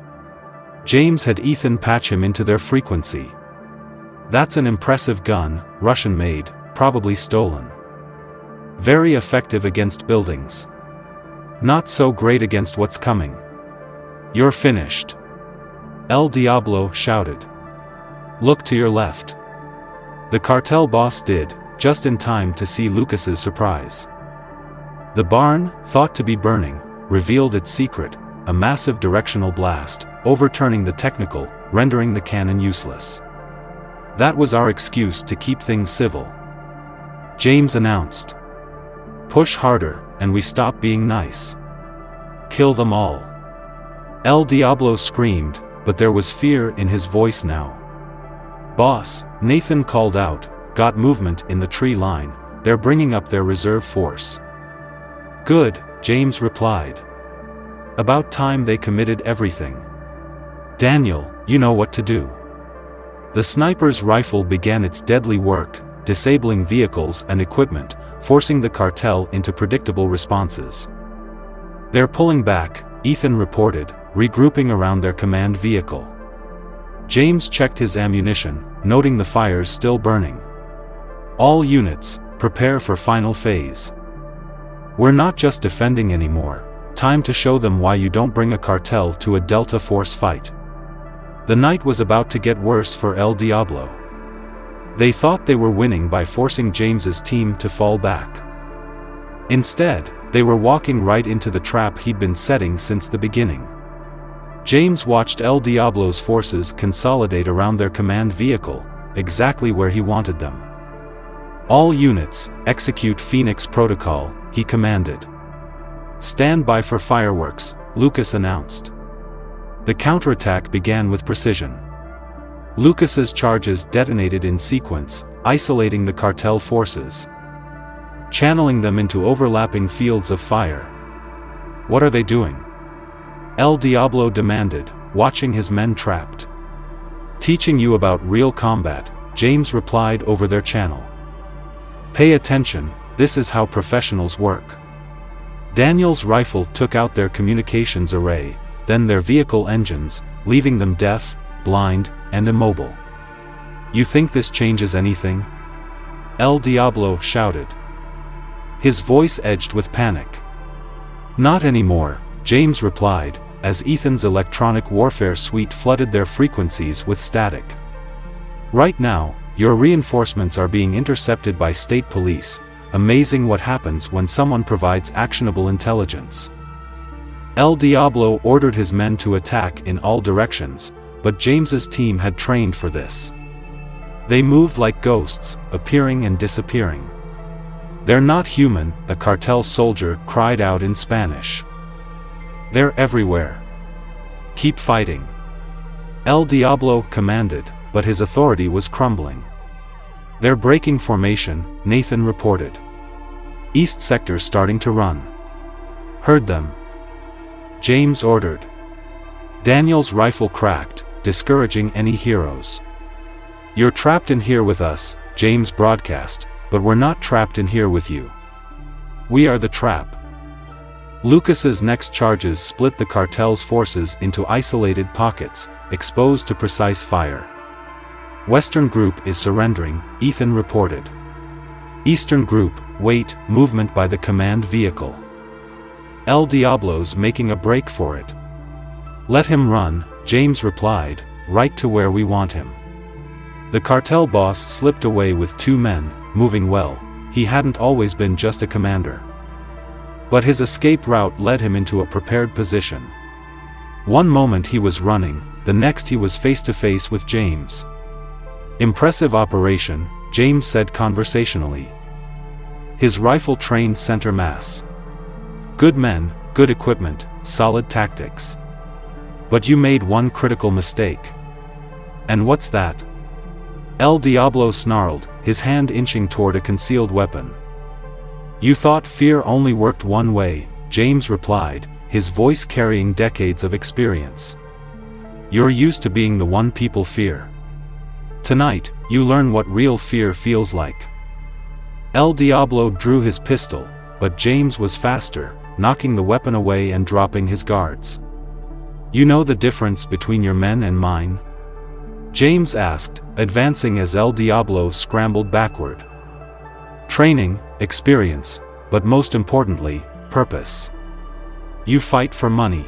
James had Ethan patch him into their frequency. "That's an impressive gun, Russian-made, probably stolen. Very effective against buildings. Not so great against what's coming. You're finished." El Diablo shouted. "Look to your left." The cartel boss did, just in time to see Lucas's surprise. The barn, thought to be burning, revealed its secret, a massive directional blast, overturning the technical, rendering the cannon useless. That was our excuse to keep things civil, James announced. Push harder, and we stop being nice. Kill them all. El Diablo screamed, but there was fear in his voice now. Boss, Nathan called out, got movement in the tree line, they're bringing up their reserve force. Good, James replied. About time they committed everything. Daniel, you know what to do. The sniper's rifle began its deadly work, disabling vehicles and equipment, forcing the cartel into predictable responses. They're pulling back, Ethan reported, regrouping around their command vehicle. James checked his ammunition, noting the fires still burning. All units, prepare for final phase. We're not just defending anymore, time to show them why you don't bring a cartel to a Delta Force fight. The night was about to get worse for El Diablo. They thought they were winning by forcing James's team to fall back. Instead, they were walking right into the trap he'd been setting since the beginning. James watched El Diablo's forces consolidate around their command vehicle, exactly where he wanted them. All units, execute Phoenix Protocol, he commanded. Stand by for fireworks, Lucas announced. The counterattack began with precision. Lucas's charges detonated in sequence, isolating the cartel forces, channeling them into overlapping fields of fire. What are they doing? El Diablo demanded, watching his men trapped. Teaching you about real combat, James replied over their channel. Pay attention, this is how professionals work. Daniel's rifle took out their communications array, then their vehicle engines, leaving them deaf, blind, and immobile. You think this changes anything? El Diablo shouted. His voice edged with panic. Not anymore, James replied, as Ethan's electronic warfare suite flooded their frequencies with static. Right now, your reinforcements are being intercepted by state police. Amazing what happens when someone provides actionable intelligence. El Diablo ordered his men to attack in all directions, but James's team had trained for this. They moved like ghosts, appearing and disappearing. They're not human, a cartel soldier cried out in Spanish. They're everywhere. Keep fighting. El Diablo commanded, but his authority was crumbling. They're breaking formation, Nathan reported. East sector starting to run. Heard them. James ordered. Daniel's rifle cracked, discouraging any heroes. You're trapped in here with us, James broadcast, but we're not trapped in here with you. We are the trap. Lucas's next charges split the cartel's forces into isolated pockets, exposed to precise fire. Western Group is surrendering, Ethan reported. Eastern Group, wait, movement by the command vehicle. El Diablo's making a break for it. Let him run, James replied, right to where we want him. The cartel boss slipped away with 2 men, moving well. He hadn't always been just a commander. But his escape route led him into a prepared position. One moment he was running, the next he was face to face with James. Impressive operation, James said conversationally. His rifle trained center mass. Good men, good equipment, solid tactics. But you made one critical mistake. And what's that? El Diablo snarled, his hand inching toward a concealed weapon. You thought fear only worked one way, James replied, his voice carrying decades of experience. You're used to being the one people fear. Tonight, you learn what real fear feels like. El Diablo drew his pistol, but James was faster, knocking the weapon away and dropping his guards. You know the difference between your men and mine? James asked, advancing as El Diablo scrambled backward. Training, experience, but most importantly, purpose. You fight for money.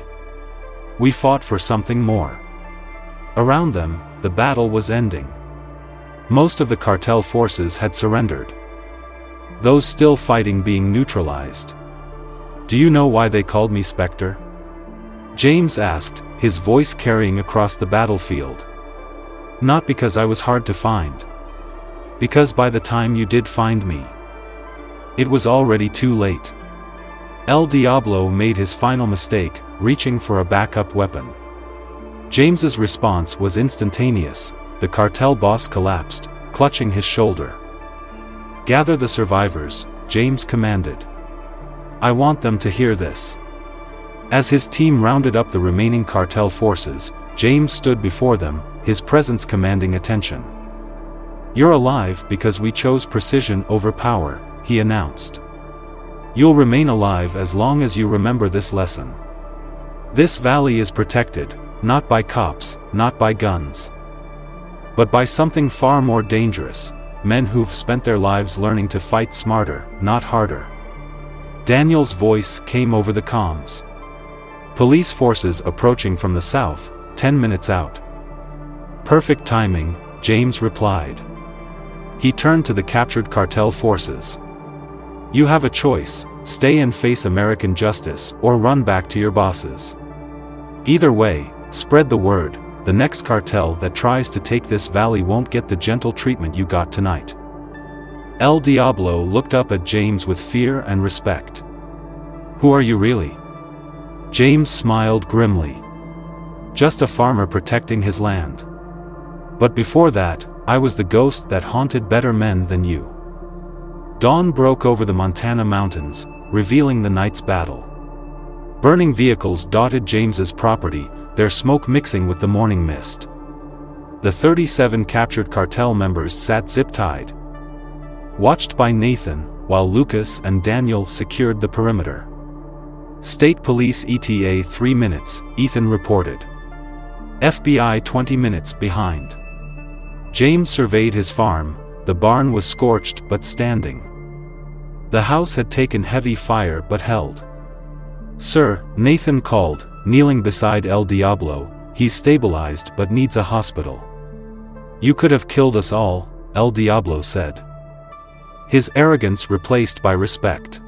We fought for something more. Around them, the battle was ending. Most of the cartel forces had surrendered. Those still fighting being neutralized. Do you know why they called me Spectre? James asked, his voice carrying across the battlefield. Not because I was hard to find. Because by the time you did find me, it was already too late. El Diablo made his final mistake, reaching for a backup weapon. James's response was instantaneous. The cartel boss collapsed, clutching his shoulder. Gather the survivors, James commanded. I want them to hear this. As his team rounded up the remaining cartel forces, James stood before them, his presence commanding attention. You're alive because we chose precision over power, he announced. You'll remain alive as long as you remember this lesson. This valley is protected, not by cops, not by guns, but by something far more dangerous, men who've spent their lives learning to fight smarter, not harder. Daniel's voice came over the comms. Police forces approaching from the south, 10 minutes out. Perfect timing, James replied. He turned to the captured cartel forces. You have a choice, stay and face American justice or run back to your bosses. Either way, spread the word, the next cartel that tries to take this valley won't get the gentle treatment you got tonight. El Diablo looked up at James with fear and respect. Who are you really? James smiled grimly. Just a farmer protecting his land. But before that, I was the ghost that haunted better men than you. Dawn broke over the Montana mountains, revealing the night's battle. Burning vehicles dotted James's property, their smoke mixing with the morning mist. The 37 captured cartel members sat zip-tied, watched by Nathan, while Lucas and Daniel secured the perimeter. State Police ETA 3 minutes, Ethan reported. FBI 20 minutes behind. James surveyed his farm. The barn was scorched but standing. The house had taken heavy fire but held. Sir, Nathan called, kneeling beside El Diablo, he's stabilized but needs a hospital. You could have killed us all, El Diablo said. His arrogance replaced by respect.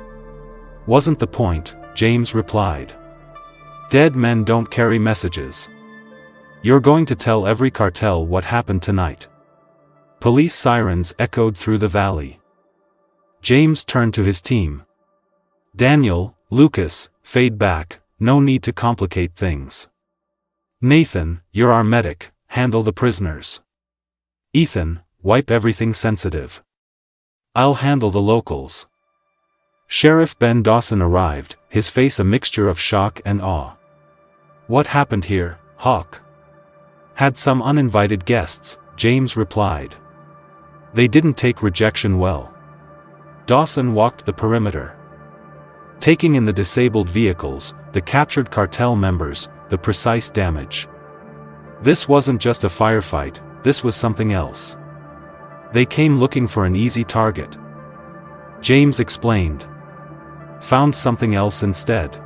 Wasn't the point, James replied. Dead men don't carry messages. You're going to tell every cartel what happened tonight. Police sirens echoed through the valley. James turned to his team. Daniel, Lucas, fade back, no need to complicate things. Nathan, you're our medic, handle the prisoners. Ethan, wipe everything sensitive. I'll handle the locals. Sheriff Ben Dawson arrived, his face a mixture of shock and awe. What happened here, Hawk? Had some uninvited guests, James replied. They didn't take rejection well. Dawson walked the perimeter, taking in the disabled vehicles, the captured cartel members, the precise damage. This wasn't just a firefight, this was something else. They came looking for an easy target. James explained. Found something else instead.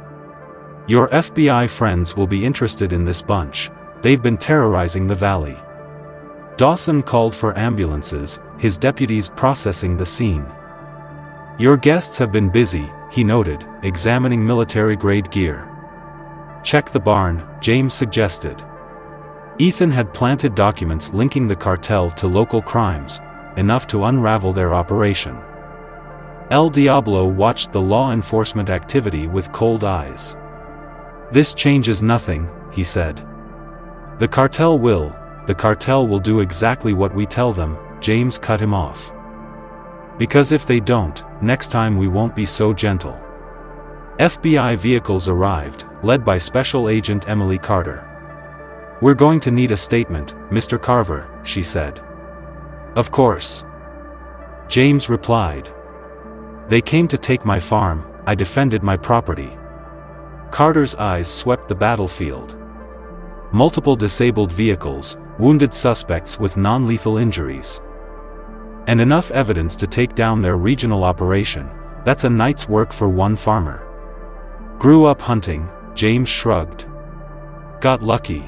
Your FBI friends will be interested in this bunch, they've been terrorizing the valley. Dawson called for ambulances, his deputies processing the scene. Your guests have been busy, he noted, examining military-grade gear. Check the barn, James suggested. Ethan had planted documents linking the cartel to local crimes, enough to unravel their operation. El Diablo watched the law enforcement activity with cold eyes. This changes nothing, he said. The cartel will do exactly what we tell them, James cut him off. Because if they don't, next time we won't be so gentle. FBI vehicles arrived, led by Special Agent Emily Carter. We're going to need a statement, Mr. Carver, she said. Of course. James replied. They came to take my farm, I defended my property. Carter's eyes swept the battlefield. Multiple disabled vehicles, wounded suspects with non-lethal injuries. And enough evidence to take down their regional operation, that's a night's work for one farmer. Grew up hunting, James shrugged. Got lucky.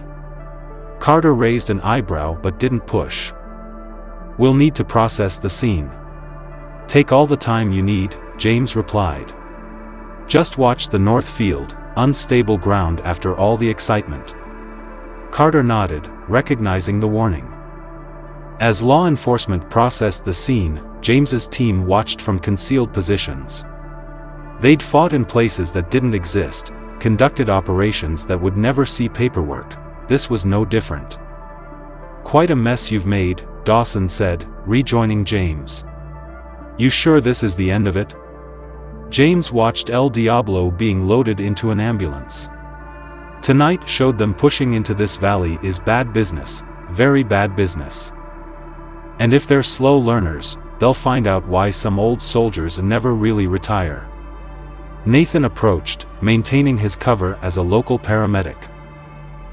Carter raised an eyebrow but didn't push. We'll need to process the scene. Take all the time you need, James replied. Just watch the north field, unstable ground after all the excitement. Carter nodded, recognizing the warning. As law enforcement processed the scene, James's team watched from concealed positions. They'd fought in places that didn't exist, conducted operations that would never see paperwork. This was no different. "Quite a mess you've made," Dawson said, rejoining James. "You sure this is the end of it?" James watched El Diablo being loaded into an ambulance. "Tonight showed them pushing into this valley is bad business, very bad business. And if they're slow learners, they'll find out why some old soldiers never really retire." Nathan approached, maintaining his cover as a local paramedic.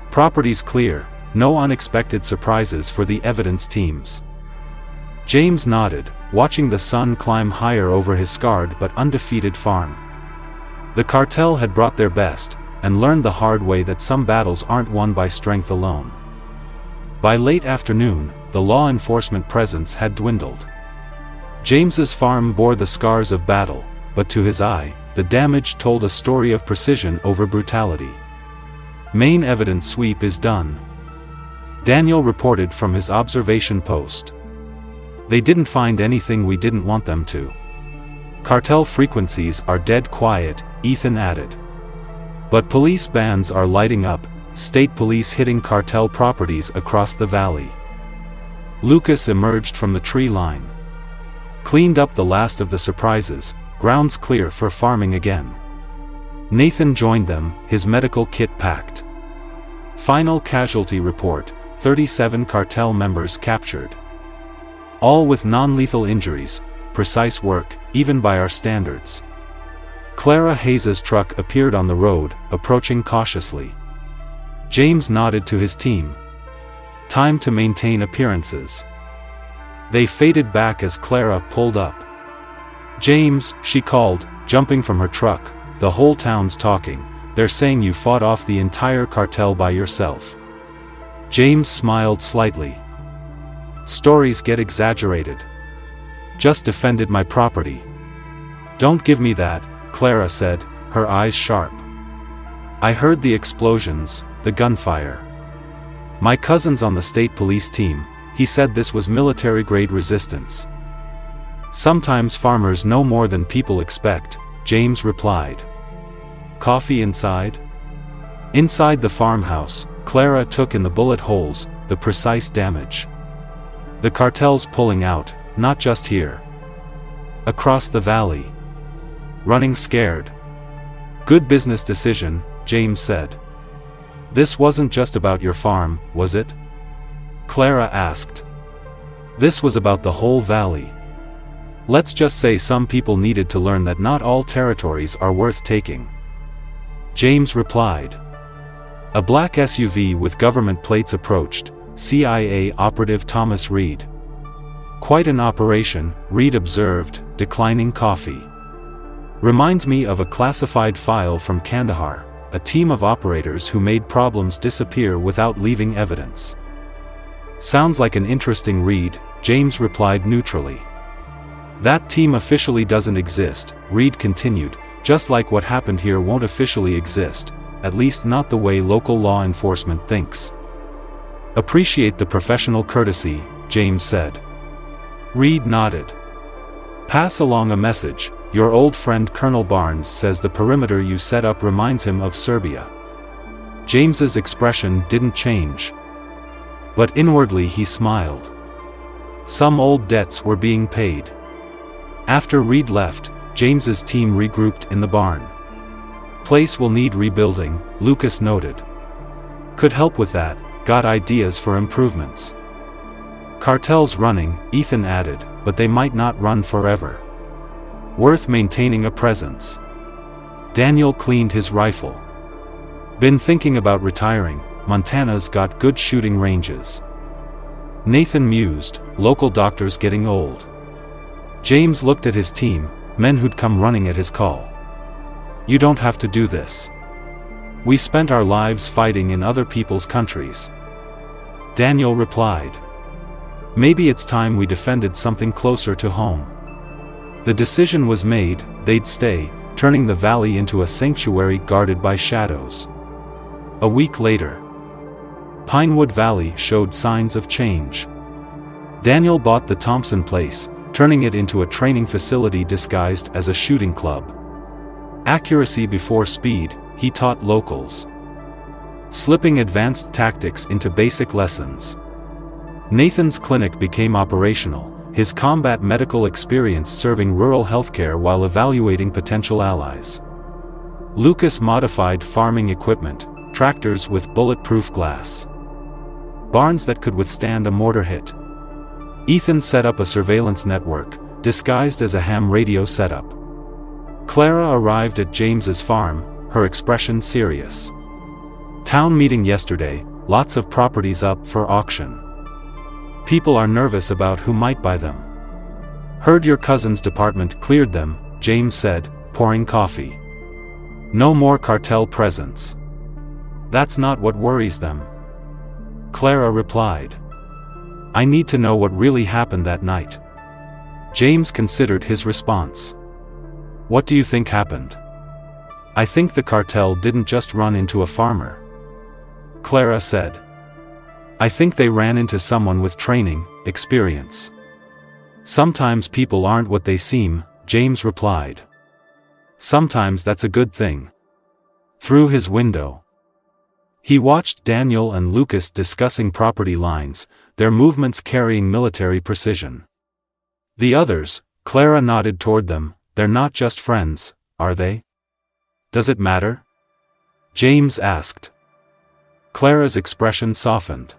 "Property's clear, no unexpected surprises for the evidence teams." James nodded, watching the sun climb higher over his scarred but undefeated farm. The cartel had brought their best, and learned the hard way that some battles aren't won by strength alone. By late afternoon, the law enforcement presence had dwindled. James's farm bore the scars of battle, but to his eye, the damage told a story of precision over brutality. "Main evidence sweep is done," Daniel reported from his observation post. "They didn't find anything we didn't want them to. Cartel frequencies are dead quiet," Ethan added. "But police bands are lighting up, state police hitting cartel properties across the valley." Lucas emerged from the tree line. "Cleaned up the last of the surprises, ground's clear for farming again." Nathan joined them, his medical kit packed. Final casualty report, 37 cartel members captured. All with non-lethal injuries, precise work, even by our standards. Clara Hayes's truck appeared on the road, approaching cautiously. James nodded to his team. "Time to maintain appearances." They faded back as Clara pulled up. "James," she called, jumping from her truck, "the whole town's talking. They're saying you fought off the entire cartel by yourself." James smiled slightly. "Stories get exaggerated. Just defended my property." "Don't give me that," Clara said, her eyes sharp. "I heard the explosions, the gunfire. My cousin's on the state police team, he said this was military-grade resistance." "Sometimes farmers know more than people expect," James replied. "Coffee inside?" Inside the farmhouse, Clara took in the bullet holes, the precise damage. "The cartel's pulling out, not just here. Across the valley. Running scared." "Good business decision," James said. "This wasn't just about your farm, was it?" Clara asked. "This was about the whole valley. Let's just say some people needed to learn that not all territories are worth taking." James replied. A black SUV with government plates approached, CIA operative Thomas Reed. "Quite an operation," Reed observed, declining coffee. "Reminds me of a classified file from Kandahar, a team of operators who made problems disappear without leaving evidence." "Sounds like an interesting read," James replied neutrally. "That team officially doesn't exist," Reed continued, "just like what happened here won't officially exist, at least not the way local law enforcement thinks." "Appreciate the professional courtesy," James said. Reed nodded. "Pass along a message. Your old friend Colonel Barnes says the perimeter you set up reminds him of Serbia." James's expression didn't change. But inwardly he smiled. Some old debts were being paid. After Reed left, James's team regrouped in the barn. "Place will need rebuilding," Lucas noted. "Could help with that, got ideas for improvements." "Cartels running," Ethan added, "but they might not run forever. Worth maintaining a presence." Daniel cleaned his rifle. "Been thinking about retiring, Montana's got good shooting ranges." Nathan mused, local doctors getting old. James looked at his team, men who'd come running at his call. "You don't have to do this. We spent our lives fighting in other people's countries." Daniel replied. "Maybe it's time we defended something closer to home." The decision was made, they'd stay, turning the valley into a sanctuary guarded by shadows. A week later, Pinewood Valley showed signs of change. Daniel bought the Thompson place, turning it into a training facility disguised as a shooting club. Accuracy before speed, he taught locals, slipping advanced tactics into basic lessons. Nathan's clinic became operational, his combat medical experience serving rural healthcare while evaluating potential allies. Lucas modified farming equipment, tractors with bulletproof glass, barns that could withstand a mortar hit. Ethan set up a surveillance network, disguised as a ham radio setup. Clara arrived at James's farm, her expression serious. Town meeting yesterday, lots of properties up for auction. People are nervous about who might buy them. Heard your cousin's department cleared them, James said, pouring coffee. No more cartel presence. That's not what worries them. Clara replied. I need to know what really happened that night. James considered his response. What do you think happened? I think the cartel didn't just run into a farmer, Clara said. I think they ran into someone with training, experience. Sometimes people aren't what they seem, James replied. Sometimes that's a good thing. Through his window, he watched Daniel and Lucas discussing property lines, their movements carrying military precision. The others, Clara nodded toward them, they're not just friends, are they? Does it matter? James asked. Clara's expression softened.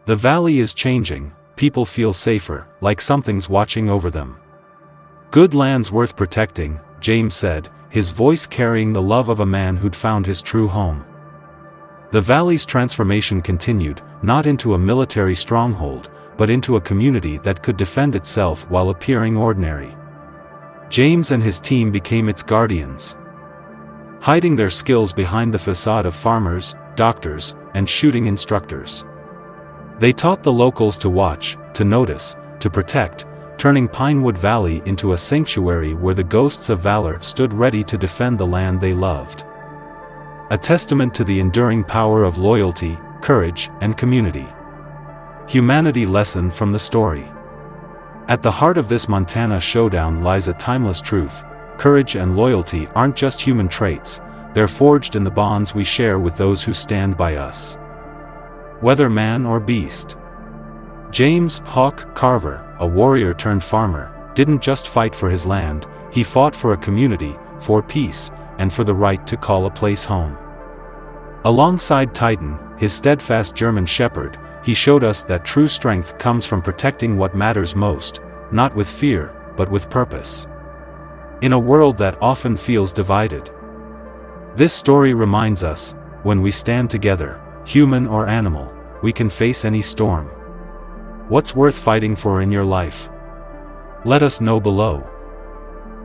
The valley is changing, people feel safer, like something's watching over them. Good land's worth protecting, James said, his voice carrying the love of a man who'd found his true home. The valley's transformation continued, not into a military stronghold, but into a community that could defend itself while appearing ordinary. James and his team became its guardians, hiding their skills behind the facade of farmers, doctors, and shooting instructors. They taught the locals to watch, to notice, to protect, turning Pinewood Valley into a sanctuary where the ghosts of valor stood ready to defend the land they loved. A testament to the enduring power of loyalty, courage, and community. Humanity lesson from the story. At the heart of this Montana showdown lies a timeless truth: courage and loyalty aren't just human traits, they're forged in the bonds we share with those who stand by us. Whether man or beast. James Hawk Carver, a warrior turned farmer, didn't just fight for his land, he fought for a community, for peace, and for the right to call a place home. Alongside Titan, his steadfast German shepherd, he showed us that true strength comes from protecting what matters most, not with fear, but with purpose. In a world that often feels divided, this story reminds us, when we stand together, human or animal, we can face any storm. What's worth fighting for in your life? Let us know below.